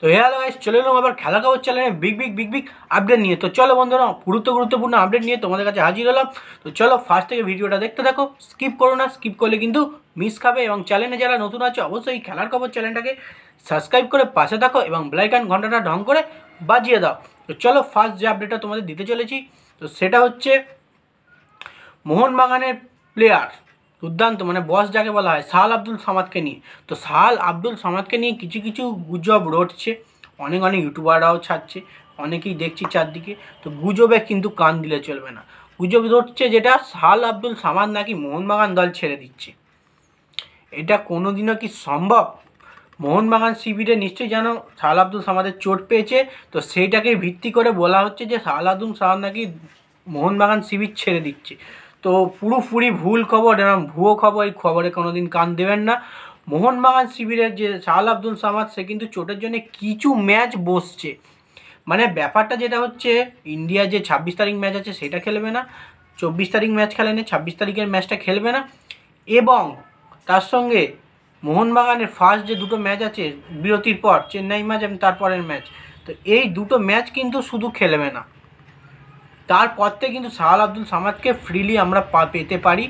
তো hello guys, চলে এলাম আবার খেলা খবর চ্যানেলে বিগ আপডেট নিয়ে। তো চলো বন্ধুরা, গুরুত্বপূর্ণ আপডেট নিয়ে তোমাদের কাছে হাজির হলাম। তো চলো ফার্স্ট থেকে ভিডিওটা দেখতে থাকো, স্কিপ করো না, স্কিপ করলে কিন্তু মিস খাবে। এবং চ্যানেলে যারা নতুন আছে অবশ্যই খেলার খবর চ্যানেলটাকে সাবস্ক্রাইব করে পাশে থাকো এবং বেল আইকন ঘন্টাটা ঢং করে বাজিয়ে দাও। তো চলো ফার্স্ট যে আপডেটটা তোমাদের দিতে চলেছি, তো সেটা হচ্ছে মোহনবাগানের প্লেয়ার দুর্দান্ত, মানে বস যাকে বলা হয়, সাহাল আব্দুল সামাদকে নিয়ে। তো সাহাল আব্দুল সামাদকে নিয়ে কিছু গুজব রটছে, অনেক ইউটিউবাররাও ছাড়ছে, অনেকেই দেখছি চারদিকে। তো গুজবে কিন্তু কান দিলে চলবে না। গুজব রটছে যেটা সাহাল আব্দুল সামাদ নাকি মোহনবাগান দল ছেড়ে দিচ্ছে। এটা কোনোদিনও কি সম্ভব? মোহনবাগান শিবিরে নিশ্চয়ই যেন সাহাল আব্দুল সামাদের চোট পেয়েছে, তো সেইটাকে ভিত্তি করে বলা হচ্ছে যে সাহাল আব্দুল সামাদ নাকি মোহনবাগান শিবির ছেড়ে দিচ্ছে। তো পুরোপুরি ভুল খবর এবং ভুয়ো খবর, এই খবরে কোনোদিন কান দেবেন না। মোহনবাগান শিবিরের যে সাহাল আব্দুল সামাদ, সে কিন্তু চোটের জন্য কিছু ম্যাচ বসছে। মানে ব্যাপারটা যেটা হচ্ছে, ইন্ডিয়া যে 26 তারিখ ম্যাচ আছে সেটা খেলবে না, 24 তারিখ ম্যাচ খেলেনি, 26 তারিখের ম্যাচটা খেলবে না। এবং তার সঙ্গে মোহনবাগানের ফার্স্ট যে দুটো ম্যাচ আছে বিরতির পর, চেন্নাই ম্যাচ এবং তারপরের ম্যাচ, তো এই দুটো ম্যাচ কিন্তু শুধু খেলবে না। তারপর থেকে কিন্তু সাহাল আব্দুল সামাদকে ফ্রিলি আমরা পেতে পারি।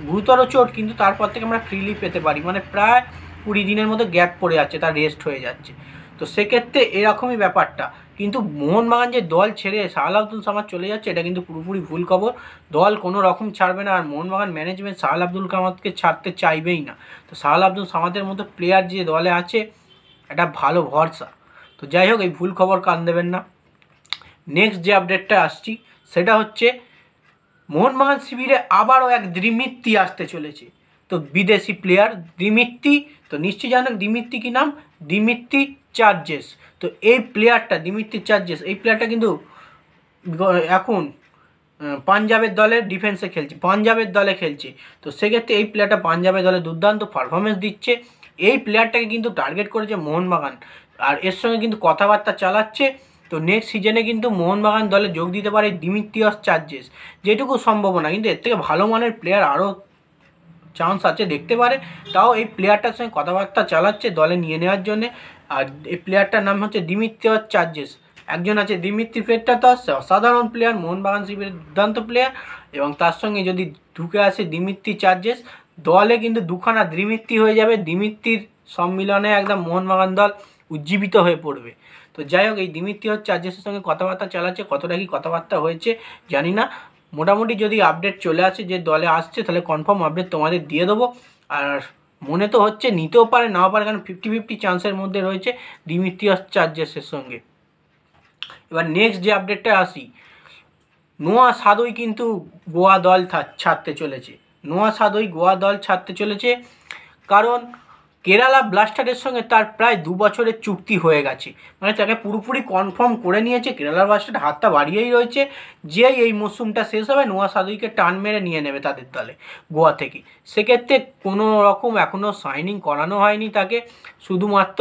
গুরুতর চোট, কিন্তু তারপর থেকে আমরা ফ্রিলি পেতে পারি। মানে প্রায় 20 দিনের মতো গ্যাপ পড়ে যাচ্ছে, তার রেস্ট হয়ে যাচ্ছে। তো সেক্ষেত্রে এরকমই ব্যাপারটা। কিন্তু মোহনবাগান যে দল ছেড়ে সাহাল আব্দুল সামাদ চলে যাচ্ছে, এটা কিন্তু পুরোপুরি ভুল খবর। দল কোনো রকম ছাড়বে না, আর মোহনবাগান ম্যানেজমেন্ট সাহাল আব্দুল সামাদকে ছাড়তে চাইবেই না। তো সাহাল আব্দুল সামাদের মতো প্লেয়ার যে দলে আছে, এটা ভালো ভরসা। তো যাই হোক, এই ভুল খবর কান দেবেন না। নেক্সট যে আপডেটটা আসছি, সেটা হচ্ছে মোহনবাগান শিবিরে আবারও এক দ্বিমিত্তি আসতে চলেছে। তো বিদেশি প্লেয়ার দিমিত্রি, তো নিশ্চয়ই জানেন দিমিত্রি কী নাম, দিমিত্রি চার্জেস। তো এই প্লেয়ারটা দিমিত্রি চার্জেস, এই প্লেয়ারটা কিন্তু এখন পাঞ্জাবের দলের ডিফেন্সে খেলছে, পাঞ্জাবের দলে খেলছে। তো সেক্ষেত্রে এই প্লেয়ারটা পাঞ্জাবের দলে দুর্দান্ত পারফরমেন্স দিচ্ছে। এই প্লেয়ারটাকে কিন্তু টার্গেট করেছে মোহনবাগান, আর এর সঙ্গে কিন্তু কথাবার্তা চালাচ্ছে। তো নেক্সট সিজনে কিন্তু মোহনবাগান দলে যোগ দিতে পারে দিমিত্রিয়াস চার্জেস, যেটুকু সম্ভাবনা। কিন্তু এর থেকে ভালো মানের প্লেয়ার আরও চান্স আছে, দেখতে পারে। তাও এই প্লেয়ারটার সঙ্গে কথাবার্তা চালাচ্ছে দলে নিয়ে নেওয়ার জন্যে। আর এই প্লেয়ারটার নাম হচ্ছে দিমিত্রিয়াস চার্জেস। একজন আছে দিমিত্রি পেট্রাতস, অসাধারণ প্লেয়ার, মোহনবাগান শিবিরের দুর্দান্ত প্লেয়ার। এবং তার সঙ্গে যদি ঢুকে আসে দিমিত্রি চার্জেস, দলে কিন্তু দুখানা দিমিত্রি হয়ে যাবে। দিমিত্রির সম্মিলনে একদম মোহনবাগান দল উজ্জীবিত হয়ে পড়বে। তো যাই হোক, এই দিমিত্রিয়াস চার্জেসের সঙ্গে কথাবার্তা চালাচ্ছে, কতটা কি কথাবার্তা হয়েছে জানি না। মোটামুটি যদি আপডেট চলে আসে যে দলে আসছে, তাহলে কনফার্ম আপডেট তোমাদের দিয়ে দেবো। আর মনে তো হচ্ছে নিতেও পারে, নাও পারে, কারণ 50-50 চান্সের মধ্যে রয়েছে দিমিত্রিয়াস চার্জেসের সঙ্গে। এবার নেক্সট যে আপডেটটা আসি, নোয়া সাদোই কিন্তু গোয়া দল ছাড়তে চলেছে। নোয়া সাদোই গোয়া দল ছাড়তে চলেছে, কারণ কেরালা ব্লাস্টারের সঙ্গে তার প্রায় 2 বছরের চুক্তি হয়ে গেছে। মানে তাকে পুরোপুরি কনফার্ম করে নিয়েছে। কেরালা ব্লাস্টার হাতটা বাড়িয়েই রয়েছে, যে এই মরশুমটা শেষ হবে নোয়া সাদোইকে টান মেরে নিয়ে নেবে তাদের দলে গোয়া থেকে। সেক্ষেত্রে কোনো রকম এখনও সাইনিং করানো হয়নি তাকে, শুধুমাত্র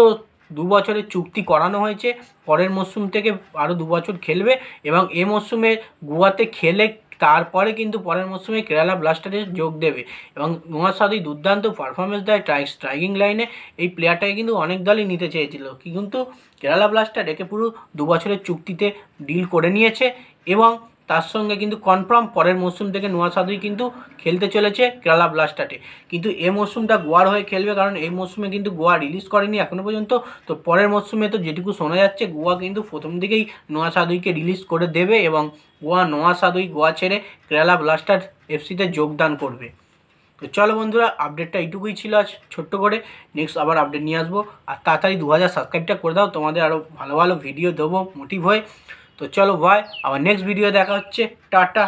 2 বছরের চুক্তি করানো হয়েছে। পরের মরশুম থেকে আরও 2 বছর খেলবে এবং এ মরশুমে গোয়াতে খেলে তারপরে কিন্তু পরের মরশুমে কেরালা ব্লাস্টারে যোগ দেবে। এবং নোয়া সাদোই দুর্দান্ত পারফরমেন্স দেয় স্ট্রাইকিং লাইনে। এই প্লেয়ারটাকে কিন্তু অনেক দলই নিতে চেয়েছিল, কিন্তু কেরালা ব্লাস্টার একে পুরো 2 বছরের চুক্তিতে ডিল করে নিয়েছে। এবং তার সঙ্গে কিন্তু কনফার্ম পরের মরশুম থেকে নোয়া সাদোই কিন্তু খেলতে চলেছে কেরালা ব্লাস্টারে। কিন্তু এই মরশুমটা গোয়ার হয়ে খেলবে, কারণ এই মরশুমে কিন্তু গোয়া রিলিজ করেনি এখনও পর্যন্ত। তো পরের মরশুমে তো যেটুকু শোনা যাচ্ছে, গোয়া কিন্তু প্রথম দিকেই নোয়া সাদোইকে রিলিজ করে দেবে এবং নোয়া সাদোই গোয়া ছেড়ে কেরালা ব্লাস্টার এফসিতে যোগদান করবে। তো চলো বন্ধুরা, আপডেটটা এইটুকুই ছিল আজ ছোট্ট করে। নেক্সট আবার আপডেট নিয়ে আসবো। আর তাড়াতাড়ি 2000 সাবস্ক্রাইবটা করে দাও, তোমাদের আরও ভালো ভালো ভিডিও দেবো মোটিভ হয়ে। তো চলো ভাই, আবার নেক্সট ভিডিও দেখা হচ্ছে। টাটা।